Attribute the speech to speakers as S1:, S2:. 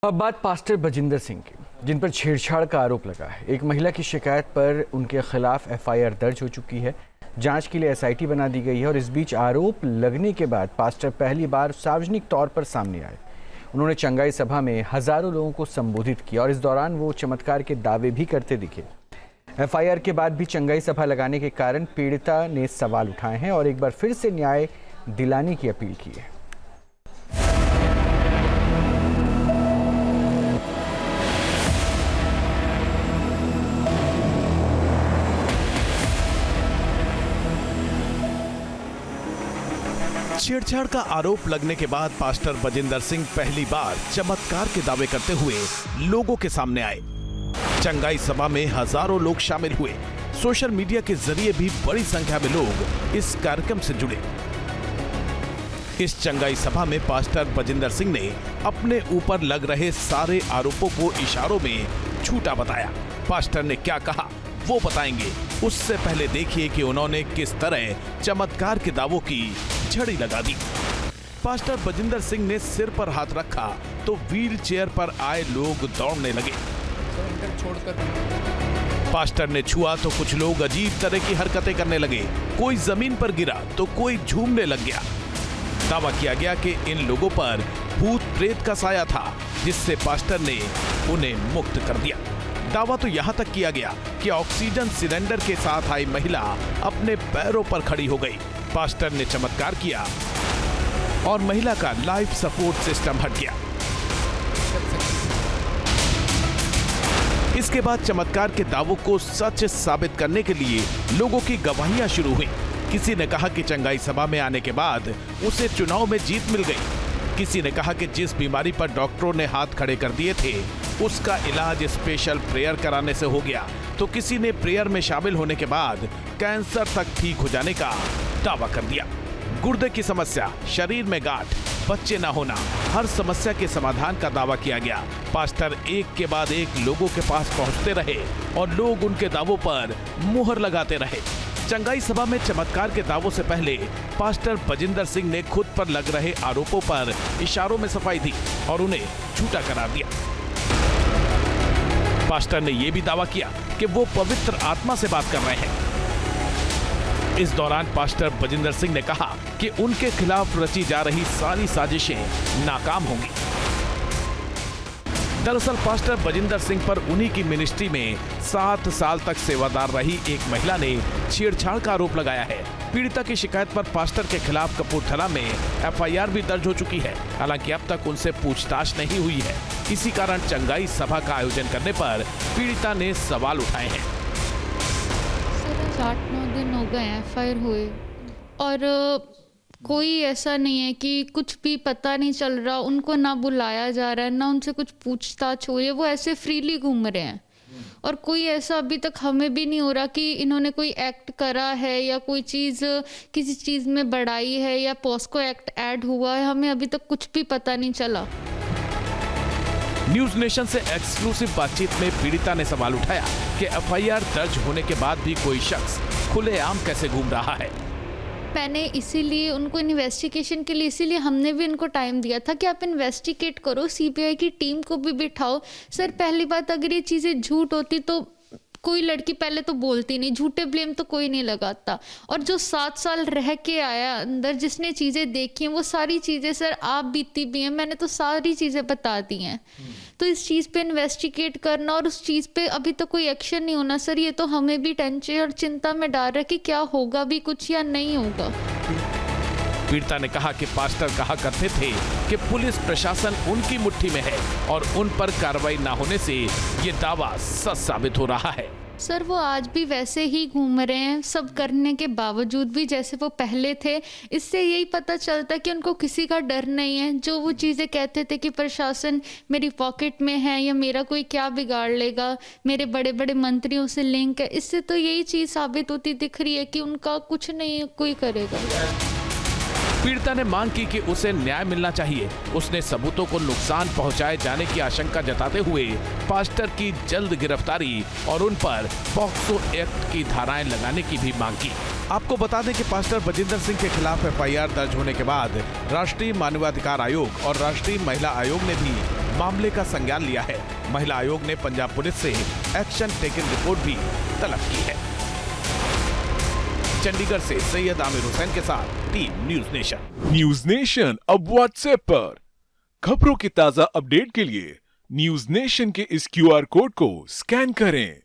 S1: अब बात पास्टर बजिंदर सिंह की, जिन पर छेड़छाड़ का आरोप लगा है। एक महिला की शिकायत पर उनके खिलाफ एफआईआर दर्ज हो चुकी है। जांच के लिए एसआईटी बना दी गई है और इस बीच आरोप लगने के बाद पास्टर पहली बार सार्वजनिक तौर पर सामने आए। उन्होंने चंगाई सभा में हजारों लोगों को संबोधित किया और इस दौरान वो चमत्कार के दावे भी करते दिखे। एफआईआर के बाद भी चंगाई सभा लगाने के कारण पीड़िता ने सवाल उठाए हैं और एक बार फिर से न्याय दिलाने की अपील की है।
S2: छेड़छाड़ का आरोप लगने के बाद पास्टर बजिंदर सिंह पहली बार चमत्कार के दावे करते हुए लोगों के सामने आए। चंगाई सभा में हजारों लोग शामिल हुए। सोशल मीडिया के जरिए भी बड़ी संख्या में लोग इस कार्यक्रम से जुड़े। इस चंगाई सभा में पास्टर बजिंदर सिंह ने अपने ऊपर लग रहे सारे आरोपों को इशारों में झूठा बताया। पास्टर ने क्या कहा वो बताएंगे, उससे पहले देखिए कि उन्होंने किस तरह चमत्कार के दावों की झड़ी लगा दी। पास्टर बजिंदर सिंह ने सिर पर हाथ रखा तो व्हील चेयर पर आए लोग दौड़ने लगे। पास्टर ने छुआ तो कुछ लोग अजीब तरह की हरकतें करने लगे। कोई जमीन पर गिरा तो कोई झूमने लग गया। दावा किया गया कि इन लोगों पर भूत प्रेत का साया था, जिससे पास्टर ने उन्हें मुक्त कर दिया। दावा तो यहां तक किया गया कि ऑक्सीजन सिलेंडर के साथ आई महिला अपने पैरों पर खड़ी हो गई। पास्टर ने चमत्कार किया और महिला का लाइफ सपोर्ट सिस्टम हट गया। इसके बाद चमत्कार के दावों को सच साबित करने के लिए लोगों की गवाहियां शुरू हुई। किसी ने कहा कि चंगाई सभा में आने के बाद उसे चुनाव में जीत मिल गई। किसी ने कहा कि जिस बीमारी पर डॉक्टरों ने हाथ खड़े कर दिए थे उसका इलाज स्पेशल प्रेयर कराने से हो गया। तो किसी ने प्रेयर में शामिल होने के बाद कैंसर तक ठीक हो जाने का दावा कर दिया। गुर्दे की समस्या, शरीर में गांठ, बच्चे ना होना, हर समस्या के समाधान का दावा किया गया। पास्टर एक के बाद एक लोगों के पास पहुंचते रहे और लोग उनके दावों पर मुहर लगाते रहे। चंगाई सभा में चमत्कार के दावों से पहले पास्टर बजिंदर सिंह ने खुद पर लग रहे आरोपों पर इशारों में सफाई दी और उन्हें झूठा करार दिया। पास्टर ने यह भी दावा किया कि वो पवित्र आत्मा से बात कर रहे हैं। इस दौरान पास्टर बजिंदर सिंह ने कहा कि उनके खिलाफ रची जा रही सारी साजिशें नाकाम होंगी। दरअसल पास्टर बजिंदर सिंह पर उन्हीं की मिनिस्ट्री में 7 साल तक सेवादार रही एक महिला ने छेड़छाड़ का आरोप लगाया है। पीड़िता की शिकायत पर पास्टर के खिलाफ कपूरथला में एफआईआर भी दर्ज हो चुकी है। हालांकि अब तक उनसे पूछताछ नहीं हुई है। इसी कारण चंगाई सभा का आयोजन करने पर पीड़िता ने सवाल उठाए हैं।
S3: 8-9 दिन हो गए एफआईआर हुए और कोई ऐसा नहीं है कि कुछ भी पता नहीं चल रहा। उनको ना बुलाया जा रहा है, ना उनसे कुछ पूछताछ हो रही है। वो ऐसे फ्रीली घूम रहे हैं और कोई ऐसा अभी तक हमें भी नहीं हो रहा कि इन्होंने कोई एक्ट करा है या कोई चीज़ किसी चीज़ में बढ़ाई है या पॉस्को एक्ट ऐड हुआ है। हमें अभी तक कुछ भी पता नहीं चला।
S2: न्यूज नेशन से एक्सक्लूसिव बातचीत में पीड़िता ने सवाल उठाया कि एफआईआर दर्ज होने के बाद भी कोई शख्स खुलेआम कैसे घूम रहा है।
S3: मैंने इसीलिए उनको इन्वेस्टिगेशन के लिए इसीलिए हमने भी उनको टाइम दिया था कि आप इन्वेस्टिगेट करो, सीबीआई की टीम को भी बिठाओ। सर पहली बात, अगर ये चीज़ें झूठ होती तो कोई लड़की पहले तो बोलती नहीं, झूठे ब्लेम तो कोई नहीं लगाता। और जो 7 साल रह के आया अंदर, जिसने चीज़ें देखी हैं वो सारी चीज़ें सर आप बीती भी हैं, मैंने तो सारी चीज़ें बता दी हैं। तो इस चीज़ पे इन्वेस्टिगेट करना और उस चीज़ पे अभी तक कोई एक्शन नहीं होना सर, ये तो हमें भी टेंशन और चिंता में डाल रहा है कि क्या होगा भी कुछ या नहीं होगा।
S2: पीड़िता ने कहा कि पास्टर कहा करते थे कि पुलिस प्रशासन उनकी मुट्ठी में है और उन पर कार्रवाई न होने से ये दावा सच साबित हो रहा है।
S3: सर वो आज भी वैसे ही घूम रहे हैं, सब करने के बावजूद भी जैसे वो पहले थे। इससे यही पता चलता कि उनको किसी का डर नहीं है। जो वो चीज़ें कहते थे कि प्रशासन मेरी पॉकेट में है या मेरा कोई क्या बिगाड़ लेगा, मेरे बड़े बड़े मंत्रियों से लिंक है, इससे तो यही चीज़ साबित होती दिख रही है कि उनका कुछ नहीं कोई करेगा।
S2: पीड़िता ने मांग की कि उसे न्याय मिलना चाहिए। उसने सबूतों को नुकसान पहुंचाए जाने की आशंका जताते हुए पास्टर की जल्द गिरफ्तारी और उन पर पॉक्सो एक्ट की धाराएं लगाने की भी मांग की। आपको बता दें कि पास्टर बजिंदर सिंह के खिलाफ एफआईआर दर्ज होने के बाद राष्ट्रीय मानवाधिकार आयोग और राष्ट्रीय महिला आयोग ने भी मामले का संज्ञान लिया है। महिला आयोग ने पंजाब पुलिस से एक्शन टेकन रिपोर्ट भी तलब की है। चंडीगढ़ से सैयद आमिर हुसैन के साथ team news nation.
S4: News nation अब व्हाट्सएप पर खबरों की ताजा अपडेट के लिए न्यूज नेशन के इस QR कोड को स्कैन करें।